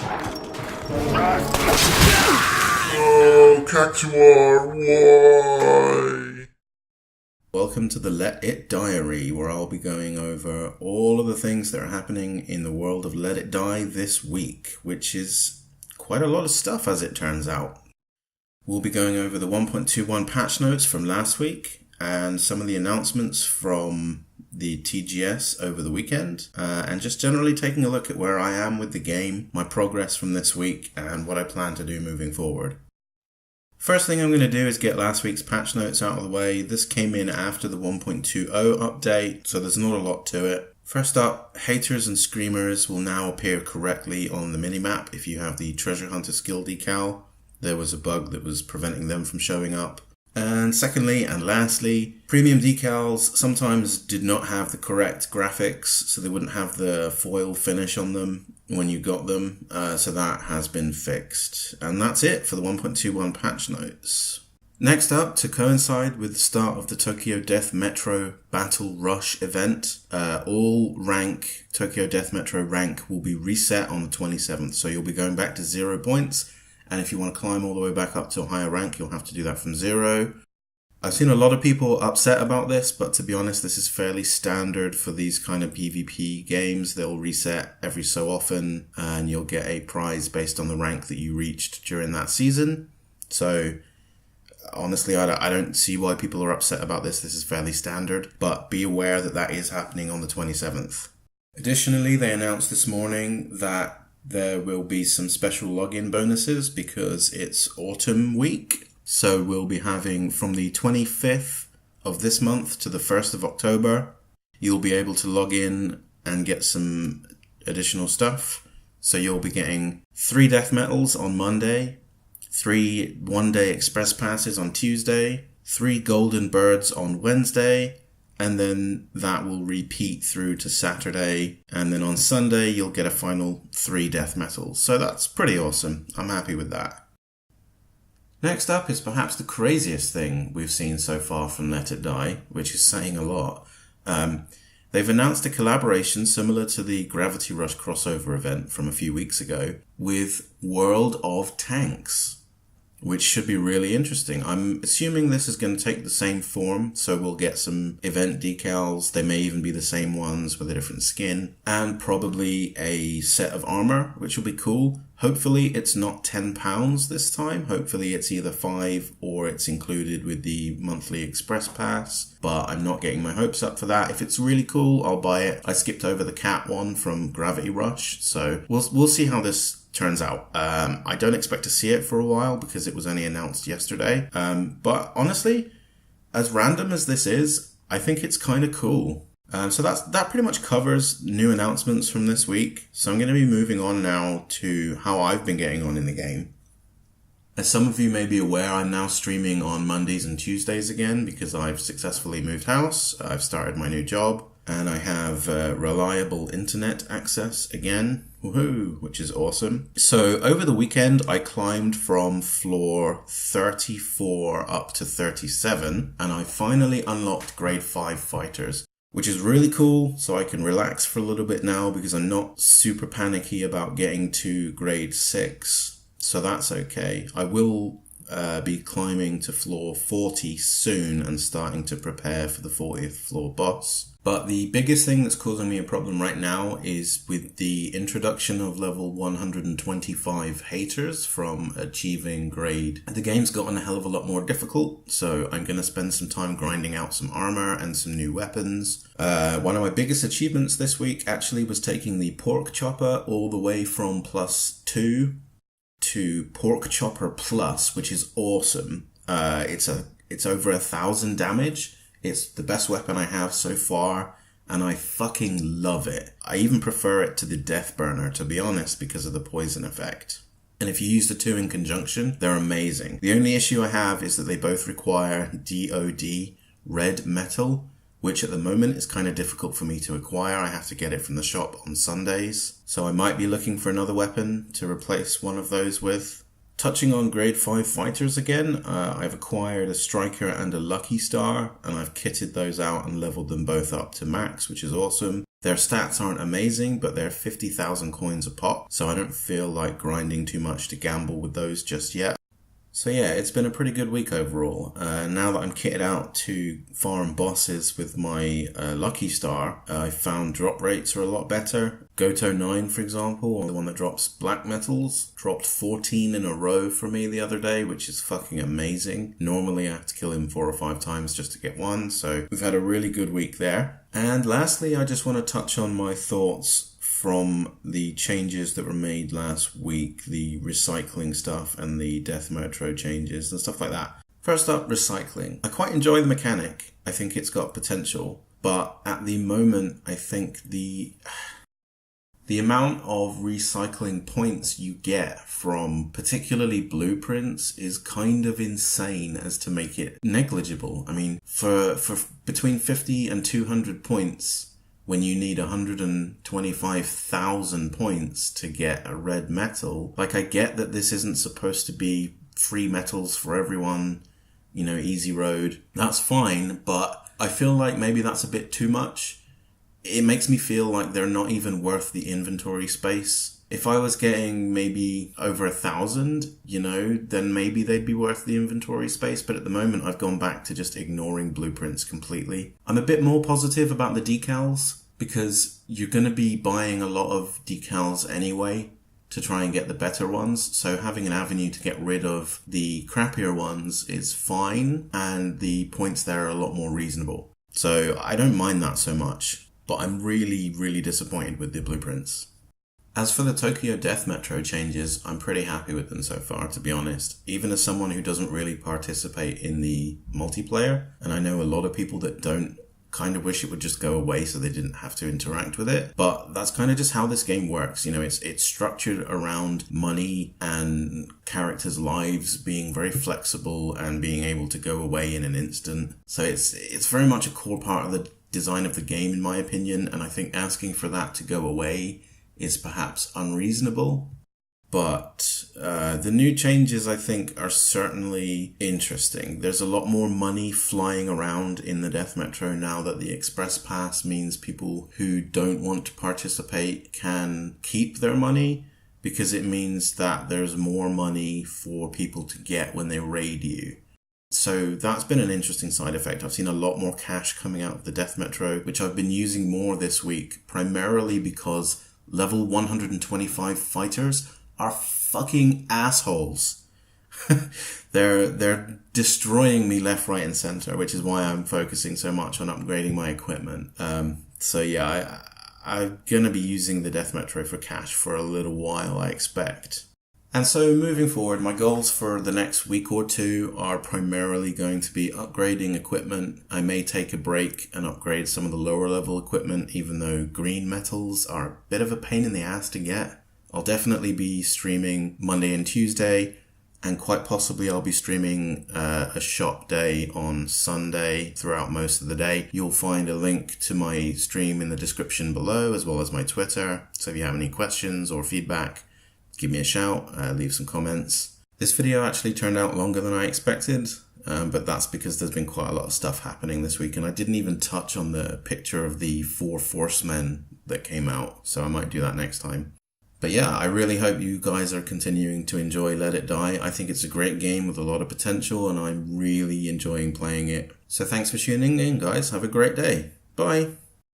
Oh, Cactuar, why? Welcome to the Let It Diary, where I'll be going over all of the things that are happening in the world of Let It Die this week, which is quite a lot of stuff as it turns out. We'll be going over the 1.21 patch notes from last week and some of the announcements from the TGS over the weekend, and just generally taking a look at where I am with the game, my progress from this week, and what I plan to do moving forward. First thing I'm going to do is get last week's patch notes out of the way. This came in after the 1.20 update, so there's not a lot to it. First up, haters and screamers will now appear correctly on the minimap if you have the Treasure Hunter skill decal. There was a bug that was preventing them from showing up. And secondly and lastly, premium decals sometimes did not have the correct graphics, so they wouldn't have the foil finish on them when you got them, so that has been fixed. And that's it for the 1.21 patch notes. Next up, to coincide with the start of the Tokyo Death Metro Battle Rush event, all rank, Tokyo Death Metro rank will be reset on the 27th, so you'll be going back to 0 points. And if you want to climb all the way back up to a higher rank, you'll have to do that from 0. I've seen a lot of people upset about this, but to be honest, this is fairly standard for these kind of PvP games. They'll reset every so often, and you'll get a prize based on the rank that you reached during that season. So, honestly, I don't see why people are upset about this. This is fairly standard, but be aware that that is happening on the 27th. Additionally, they announced this morning that there will be some special login bonuses because it's autumn week. So we'll be having from the 25th of this month to the 1st of October, you'll be able to log in and get some additional stuff. So you'll be getting 3 death metals on Monday, 3 one-day express passes on Tuesday, 3 golden birds on Wednesday, and then that will repeat through to Saturday. And then on Sunday, you'll get a final 3 death metals. So that's pretty awesome. I'm happy with that. Next up is perhaps the craziest thing we've seen so far from Let It Die, which is saying a lot. They've announced a collaboration similar to the Gravity Rush crossover event from a few weeks ago with World of Tanks, which should be really interesting. I'm assuming this is going to take the same form, so we'll get some event decals. They may even be the same ones with a different skin, and probably a set of armor, which will be cool. Hopefully it's not £10 this time. Hopefully it's either 5 or it's included with the monthly express pass, but I'm not getting my hopes up for that. If it's really cool, I'll buy it. I skipped over the cat one from Gravity Rush, so we'll see how this turns out. I don't expect to see it for a while because it was only announced yesterday. But honestly, as random as this is, I think it's kind of cool. So that pretty much covers new announcements from this week. So I'm going to be moving on now to how I've been getting on in the game. As some of you may be aware, I'm now streaming on Mondays and Tuesdays again because I've successfully moved house. I've started my new job and I have reliable internet access again. Woohoo, which is awesome. So over the weekend, I climbed from floor 34 up to 37, and I finally unlocked grade 5 fighters, which is really cool. So I can relax for a little bit now because I'm not super panicky about getting to grade 6. So that's okay. I will be climbing to floor 40 soon and starting to prepare for the 40th floor boss. But the biggest thing that's causing me a problem right now is with the introduction of level 125 haters from achieving grade. The game's gotten a hell of a lot more difficult, so I'm going to spend some time grinding out some armor and some new weapons. One of my biggest achievements this week actually was taking the pork chopper all the way from +2 to pork chopper plus, which is awesome. It's over 1,000 damage. It's the best weapon I have so far, and I fucking love it. I even prefer it to the Death Burner, to be honest, because of the poison effect. And if you use the two in conjunction, they're amazing. The only issue I have is that they both require DOD red metal, which at the moment is kind of difficult for me to acquire. I have to get it from the shop on Sundays. So I might be looking for another weapon to replace one of those with. Touching on grade 5 fighters again, I've acquired a striker and a lucky star, and I've kitted those out and leveled them both up to max, which is awesome. Their stats aren't amazing, but they're 50,000 coins a pop, so I don't feel like grinding too much to gamble with those just yet. So yeah, it's been a pretty good week overall. Now that I'm kitted out to farm bosses with my Lucky Star, I found drop rates are a lot better. Goto 9, for example, the one that drops black metals, dropped 14 in a row for me the other day, which is fucking amazing. Normally I have to kill him 4 or 5 times just to get one, so we've had a really good week there. And lastly, I just want to touch on my thoughts from the changes that were made last week, the recycling stuff and the Death Metro changes and stuff like that. First up, recycling. I quite enjoy the mechanic. I think it's got potential, but at the moment, I think the amount of recycling points you get from particularly blueprints is kind of insane as to make it negligible. I mean, for between 50 and 200 points, when you need 125,000 points to get a red metal, like, I get that this isn't supposed to be free metals for everyone, you know, easy road. That's fine, but I feel like maybe that's a bit too much. It makes me feel like they're not even worth the inventory space. If I was getting maybe over 1,000, you know, then maybe they'd be worth the inventory space. But at the moment, I've gone back to just ignoring blueprints completely. I'm a bit more positive about the decals because you're going to be buying a lot of decals anyway to try and get the better ones. So having an avenue to get rid of the crappier ones is fine, and the points there are a lot more reasonable. So I don't mind that so much, but I'm really, really disappointed with the blueprints. As for the Tokyo Death Metro changes, I'm pretty happy with them so far, to be honest. Even as someone who doesn't really participate in the multiplayer, and I know a lot of people that don't, kind of wish it would just go away so they didn't have to interact with it. But that's kind of just how this game works. You know, it's structured around money and characters' lives being very flexible and being able to go away in an instant. So it's very much a core part of the design of the game, in my opinion, and I think asking for that to go away is perhaps unreasonable. But the new changes, I think, are certainly interesting. There's a lot more money flying around in the Death Metro now that the Express Pass means people who don't want to participate can keep their money, because it means that there's more money for people to get when they raid you. So that's been an interesting side effect. I've seen a lot more cash coming out of the Death Metro, which I've been using more this week, primarily because level 125 fighters are fucking assholes. They're destroying me left, right, and center, which is why I'm focusing so much on upgrading my equipment. So yeah, I'm gonna be using the Death Metro for cash for a little while, I expect. And so moving forward, my goals for the next week or two are primarily going to be upgrading equipment. I may take a break and upgrade some of the lower level equipment, even though green metals are a bit of a pain in the ass to get. I'll definitely be streaming Monday and Tuesday, and quite possibly I'll be streaming a shop day on Sunday throughout most of the day. You'll find a link to my stream in the description below, as well as my Twitter. So if you have any questions or feedback, give me a shout, leave some comments. This video actually turned out longer than I expected, but that's because there's been quite a lot of stuff happening this week, and I didn't even touch on the picture of the 4 Forcemen that came out, so I might do that next time. But yeah, I really hope you guys are continuing to enjoy Let It Die. I think it's a great game with a lot of potential, and I'm really enjoying playing it. So thanks for tuning in, guys. Have a great day. Bye.